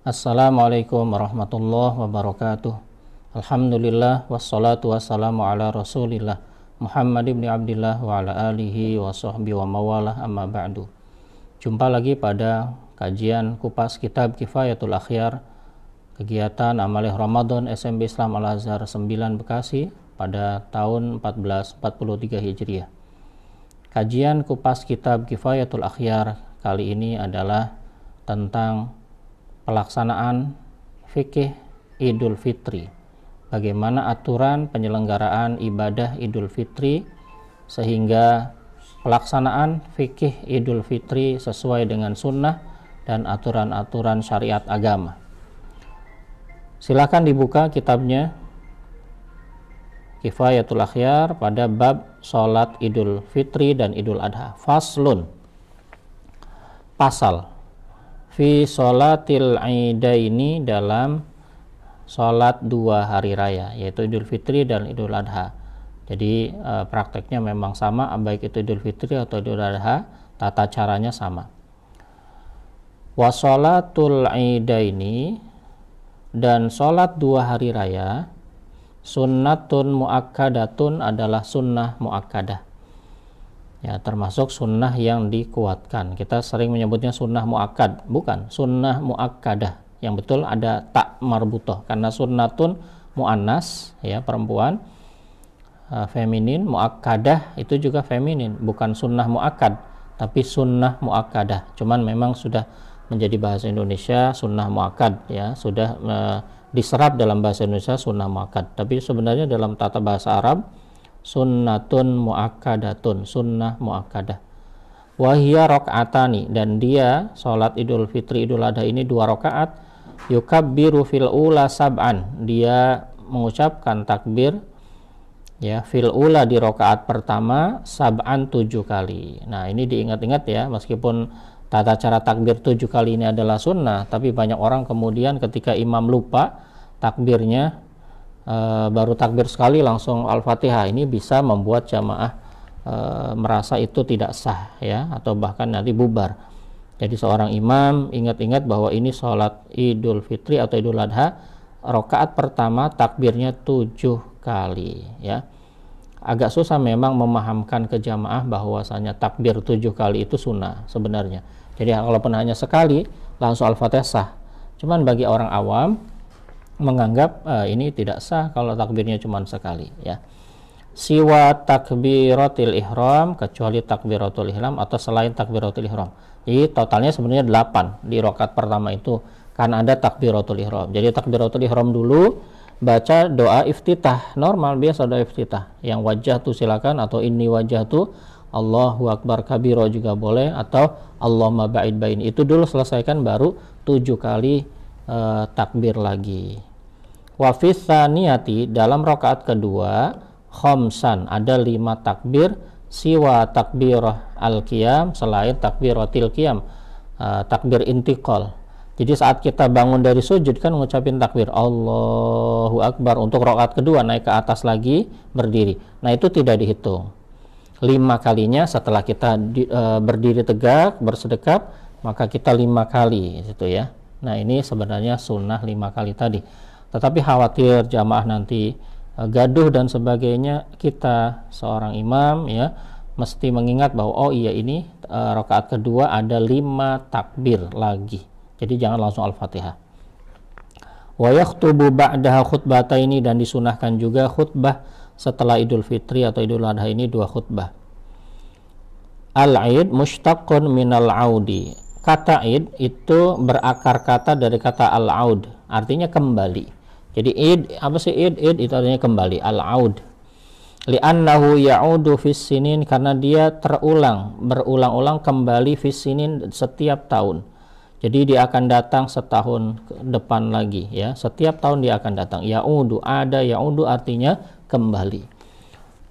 Assalamualaikum warahmatullahi wabarakatuh. Alhamdulillah wassalatu wassalamu ala Rasulillah Muhammad ibn Abdillah wa ala alihi wa sahbihi wa mawalah, amma ba'du. Jumpa lagi pada kajian kupas kitab Kifayatul Akhyar, kegiatan Amalih Ramadan SMB Islam Al-Azhar 9 Bekasi pada tahun 1443 Hijriah. Kajian kupas kitab Kifayatul Akhyar kali ini adalah tentang pelaksanaan fikih Idul Fitri. Bagaimana aturan penyelenggaraan ibadah Idul Fitri sehingga pelaksanaan fikih Idul Fitri sesuai dengan sunnah dan aturan-aturan syariat agama. Silakan dibuka kitabnya Kifayatul Akhyar pada bab sholat Idul Fitri dan Idul Adha. Faslun, pasal fi sholatil idaini, dalam sholat dua hari raya, yaitu Idul Fitri dan Idul Adha. Jadi prakteknya memang sama, baik itu Idul Fitri atau Idul Adha, tata caranya sama. Wa sholatul idaini, dan sholat dua hari raya, sunnatun muakkadatun, adalah sunnah muakkadah. Ya, termasuk sunnah yang dikuatkan. Kita sering menyebutnya sunnah muakkad, bukan sunnah muakkadah. Yang betul ada tak marbutoh, karena sunnatun muannas, ya, perempuan, feminin, muakkadah itu juga feminin, bukan sunnah muakkad, tapi sunnah muakkadah. Cuman memang sudah menjadi bahasa Indonesia sunnah muakkad, ya, sudah diserap dalam bahasa Indonesia sunnah muakkad. Tapi sebenarnya dalam tata bahasa Arab sunnatun muakkadatun, sunnah muakkadah. Wahia rok'atani, dan dia sholat Idul Fitri Idul Adha ini 2 rakaat. Yukabbiru fil ula sab'an, dia mengucapkan takbir, ya, fil ula, di rakaat pertama, sab'an, 7 kali. Nah, ini diingat-ingat ya, meskipun tata cara takbir 7 kali ini adalah sunnah, tapi banyak orang kemudian ketika imam lupa takbirnya, baru takbir sekali langsung Al-Fatihah, ini bisa membuat jamaah merasa itu tidak sah, ya, atau bahkan nanti bubar. Jadi seorang imam ingat-ingat bahwa ini sholat Idul Fitri atau Idul Adha, rakaat pertama takbirnya 7 kali, ya. Agak susah memang memahamkan ke jamaah bahwasanya takbir 7 kali itu sunnah sebenarnya. Jadi kalaupun hanya sekali langsung Al-Fatihah sah. Cuman bagi orang awam menganggap ini tidak sah kalau takbirnya cuma sekali, ya. Siwa takbiratul ihram, kecuali takbiratul ihram atau selain takbiratul ihram. Jadi totalnya sebenarnya 8 di rakaat pertama itu, karena ada takbiratul ihram. Jadi takbiratul ihram dulu, baca doa iftitah normal, biasa doa iftitah. Yang wajah tuh silakan, atau inni wajah tuh Allahu Akbar kabiro juga boleh, atau Allahumma ba'id baini. Itu dulu selesaikan, baru 7 kali takbir lagi. Wa fi tsaniyati, dalam rakaat kedua, khamsan, ada 5 takbir, siwa takbirah al-qiyam, selain takbiratil qiyam, takbir intiqal. Jadi saat kita bangun dari sujud kan ngucapin takbir Allahu Akbar, untuk rakaat kedua naik ke atas lagi berdiri. Nah, itu tidak dihitung. 5 kalinya setelah kita berdiri tegak bersedekap, maka kita 5 kali gitu, ya. Nah, ini sebenarnya sunnah 5 kali tadi. Tetapi khawatir jamaah nanti gaduh dan sebagainya, kita seorang imam, ya, mesti mengingat bahwa oh iya, ini rakaat kedua ada 5 takbir lagi. Jadi jangan langsung Al-Fatihah. Wa yakhtubu ba'daha khutbataini, dan disunahkan juga khutbah setelah Idul Fitri atau Idul Adha ini 2 khutbah. Al-id mushtaqun minal audi. Kata id itu berakar kata dari kata al-aud, artinya kembali. Jadi id, apa sih id? Id itu artinya kembali, al-aud. Li'annahu ya'udu fis sinin, karena dia berulang-ulang kembali fis sinin, setiap tahun. Jadi dia akan datang setahun depan lagi, ya. Setiap tahun dia akan datang. Ya'udu, ada ya'udu artinya kembali.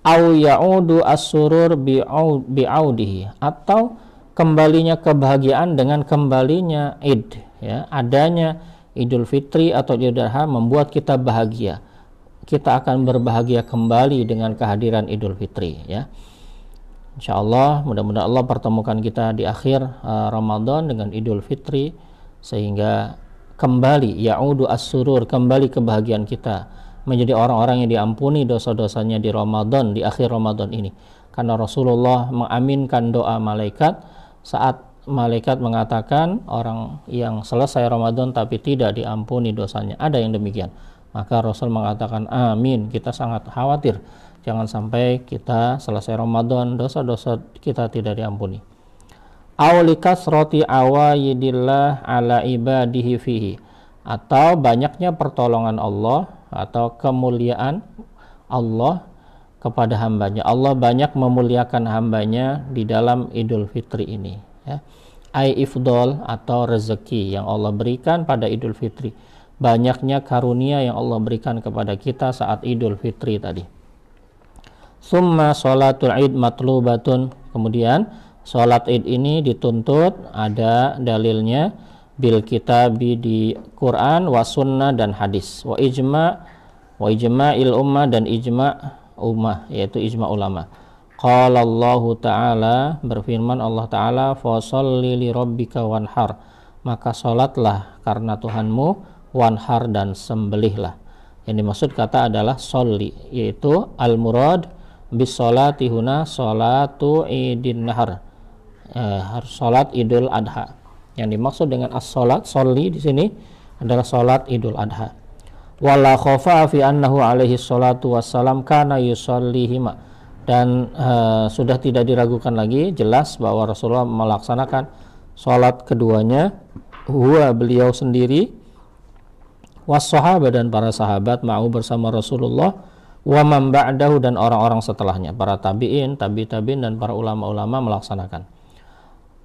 Au ya'udu as-surur bi'audihi, atau kembalinya kebahagiaan dengan kembalinya id, ya. Adanya Idul Fitri atau Idul Adha membuat kita bahagia. Kita akan berbahagia kembali dengan kehadiran Idul Fitri, ya. Insyaallah, mudah-mudahan Allah pertemukan kita di akhir Ramadan dengan Idul Fitri, sehingga kembali, ya'udu as-surur, kembali kebahagiaan kita, menjadi orang-orang yang diampuni dosa-dosanya di Ramadan, di akhir Ramadan ini. Karena Rasulullah mengaminkan doa malaikat saat malaikat mengatakan orang yang selesai Ramadan tapi tidak diampuni dosanya, ada yang demikian. Maka Rasul mengatakan amin. Kita sangat khawatir jangan sampai kita selesai Ramadan dosa-dosa kita tidak diampuni. Aulikasroti awayidillah ala ibadihi fihi, atau banyaknya pertolongan Allah atau kemuliaan Allah kepada hambanya. Allah banyak memuliakan hambanya di dalam Idul Fitri ini, ya. Ai ifdol atau rezeki yang Allah berikan pada Idul Fitri, banyaknya karunia yang Allah berikan kepada kita saat Idul Fitri tadi. Summa sholatul id matlubatun, kemudian sholat id ini dituntut, ada dalilnya bil kitabi di Quran wa sunnah dan hadis, wa ijma'il ummah dan ijma' ummah, yaitu ijma' ulama. Qala Allahu ta'ala, berfirman Allah ta'ala, fa sholli li rabbika wanhar, maka sholatlah karena Tuhanmu, wanhar dan sembelihlah. Yang dimaksud kata adalah sholli, yaitu al-murad bis sholati huna sholatu idin nahar, harus sholat Idul Adha. Yang dimaksud dengan as-sholat, sholli di sini adalah sholat Idul Adha. Wala khofa fi annahu alaihi sholatu wassalam kana yusallihima, dan sudah tidak diragukan lagi, jelas bahwa Rasulullah melaksanakan sholat keduanya, huwa beliau sendiri, was-sahabat dan para sahabat, ma'u bersama Rasulullah, wa man ba'dahu dan orang-orang setelahnya, para tabi'in, tabi'in dan para ulama-ulama melaksanakan.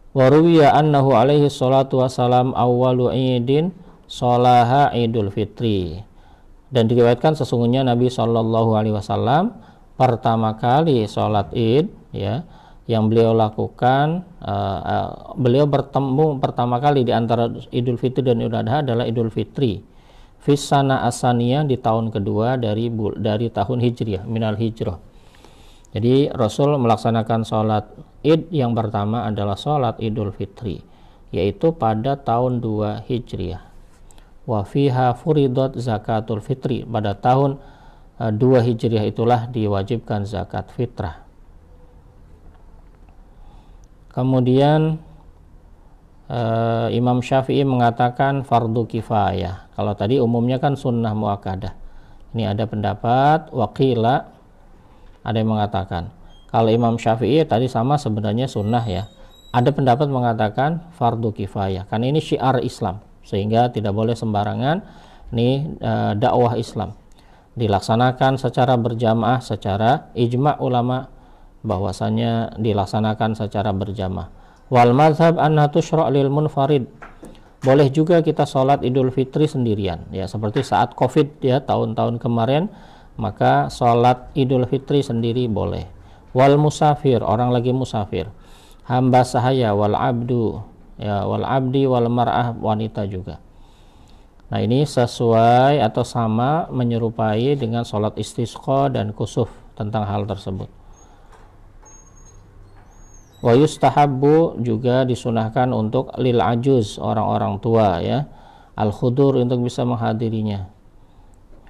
Wa ruwiya annahu alaihi salatu wassalam awwalu idin sholaha Idul Fitri, dan diriwayatkan sesungguhnya Nabi Shallallahu Alaihi Wasallam pertama kali sholat id, ya, yang beliau lakukan, beliau bertemu pertama kali di antara Idul Fitri dan Idul Adha adalah Idul Fitri Fisana Asaniyah, di tahun kedua dari tahun Hijriah, minal hijrah. Jadi Rasul melaksanakan sholat id yang pertama adalah sholat Idul Fitri, yaitu pada tahun 2 Hijriah. Wa fiha furidat zakatul fitri, pada tahun 2 Hijriah itulah diwajibkan zakat fitrah. Kemudian Imam Syafi'i mengatakan fardu kifayah. Kalau tadi umumnya kan sunnah muakkadah. Ini ada pendapat waqila, ada yang mengatakan kalau Imam Syafi'i tadi sama sebenarnya sunnah, ya. Ada pendapat mengatakan fardu kifayah karena ini syiar Islam, sehingga tidak boleh sembarangan. Ini dakwah Islam dilaksanakan secara berjamaah, secara ijma' ulama bahwasanya dilaksanakan secara berjamaah. Wal mazhab anna tusyra' lil munfarid, boleh juga kita sholat Idul Fitri sendirian, ya, seperti saat Covid, ya, tahun-tahun kemarin, maka sholat Idul Fitri sendiri boleh. Wal musafir, orang lagi musafir. Hamba sahaya, wal abdu, ya, wal abdi wal mar'ah, wanita juga. Nah, ini sesuai atau sama menyerupai dengan sholat istisqa dan kusuf tentang hal tersebut. Wa yustahabbu, juga disunahkan untuk lil ajuz, orang-orang tua, ya, al khudur, untuk bisa menghadirinya,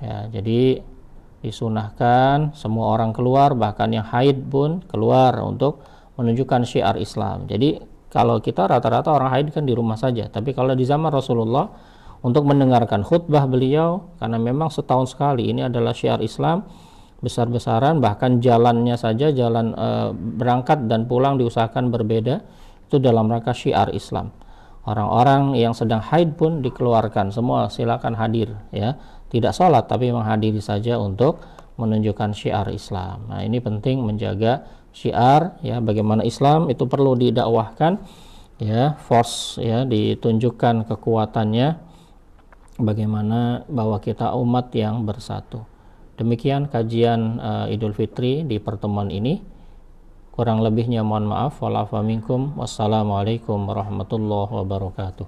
ya. Jadi disunahkan semua orang keluar, bahkan yang haid pun keluar untuk menunjukkan syiar Islam. Jadi kalau kita rata-rata orang haid kan di rumah saja, tapi kalau di zaman Rasulullah untuk mendengarkan khutbah beliau, karena memang setahun sekali, ini adalah syiar Islam besar-besaran, bahkan jalannya saja, jalan berangkat dan pulang diusahakan berbeda, itu dalam rangka syiar Islam. Orang-orang yang sedang haid pun dikeluarkan semua, silakan hadir, ya, tidak sholat tapi menghadiri saja untuk menunjukkan syiar Islam. Nah, ini penting menjaga syiar, ya, bagaimana Islam itu perlu didakwahkan, ya, force, ya, ditunjukkan kekuatannya, bagaimana bahwa kita umat yang bersatu. Demikian kajian Idul Fitri di pertemuan ini. Kurang lebihnya mohon maaf. Wa'alafa minkum. Wassalamualaikum warahmatullahi wabarakatuh.